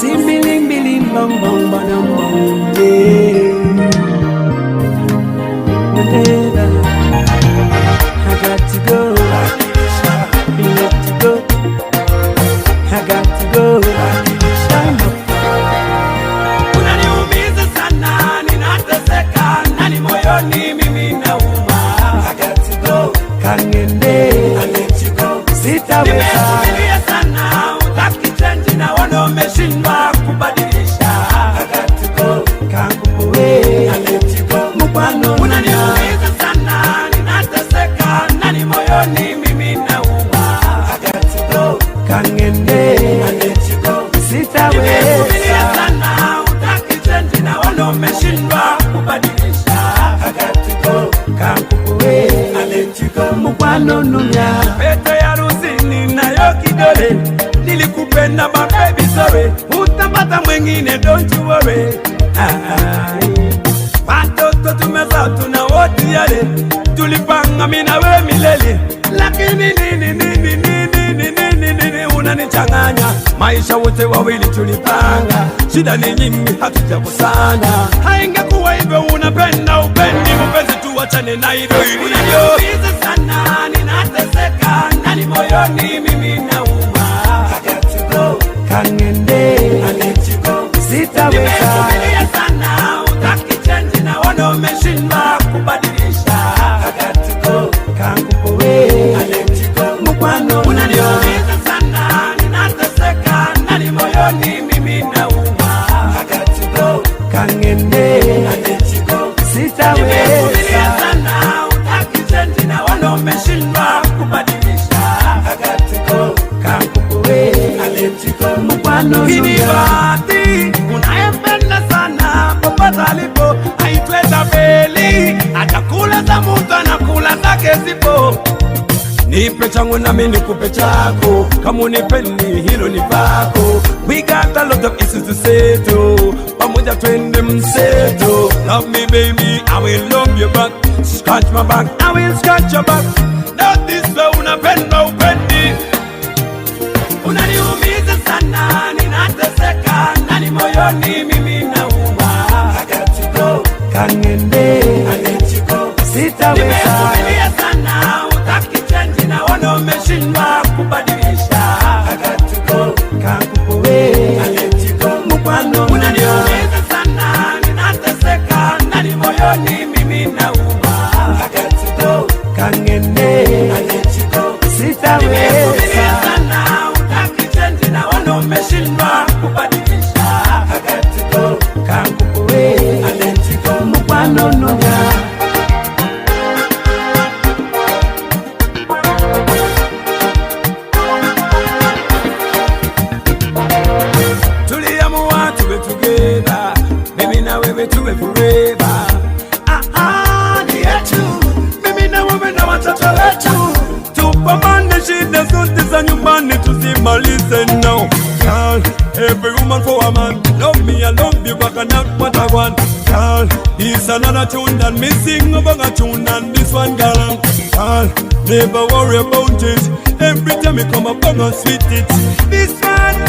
Simbiling biling bang bang bang bang yeah. I got to go. Let you go. I got to go. Unaniumiza sana, ninateseka, nani moyoni mimi nauma. I got to go. Kangende, I let you go. Sitaweza. Nimesubiria sana, utaki change na wana umeshindwa kubadilisha. I got to go. Kangupoe, I let you go. Mupano unaniumiza sana, ninateseka, nani moyoni mimi nauma. I got to go. Kangende, I let you go. Sitaweza. Nimesubiria sana, utaki change na wana umeshindwa kubadilisha. I got to go. Kangupoe, I let you go. Mupano nunya. Pete ya rusini na yo kidole, nilikupenda my baby sorry. Utapata mwengine don't you worry. Watoto tumezaa tuna wote yale, tulipanga mimi na wewe milele. Lakini nini unanichanganya. Maisha wote wawili tulipanga, shida ni nyingi hatujakusanya. Haingekuwa hivyo unapenda upendi mpenzi tuachane na hivyo. Unaniumiza sana, ninateseka, nani moyoni mimi nauma. I got to go. Kangende, I let you go. Sitaweza. Nimesubiria sana, utaki change na wana umeshindwa kubadilisha. I got to go. Kangupoe, I let you go. Mupano unaniumiza sana, ninateseka, nani moyoni mimi nauma. I got to go. Kangende, I let you go. Sitaweza. Nimesubiria sana, utaki change na wana umeshindwa kubadilisha. I got to go. Kangupoe, I let you go. Mupano unibati unayempenda sana, popote alipo aitwe Tabeli. Atakula za mtu anakula zake zipo. Nipe changu nami nikupe chako, kama unipendi hilo ni pako. We got a lot of issues to settle, pamoja twende mseto. Love me baby, I will love you back. Scratch my back, I will scratch your back. Not this way unapenda upendi. Unaniumiza sana, ninateseka, nani moyoni mimi nauma. I got to go. Kangende, I let you go. Sitaweza. Nimesubiria sana, utaki change na wana umeshindwa kubadilisha. I got to go. Kangupoe, I let you go. Mupano unaniumiza sana, ninateseka, nani moyoni mimi nauma. I got to go. Kangende, I let you go. Sitaweza. Nimesubiria sana, utaki change na wana umeshindwa kubadilisha. I got to go. Kangupoe, I let you go. Mupano nunya. Tuliamua tuwe together, mimi na wewe tuwe forever. Ni yetu, mimi na wewe na watoto wetu. Tupambane shida zote za nyumbani tuzimalize now. Girl, every woman for a man. Love me, I love you, but I not what I want. Girl, it's another tune than me sing over a tune and this one girl. Girl, never worry about it. Every time you come up, I'm gonna sweet it. This one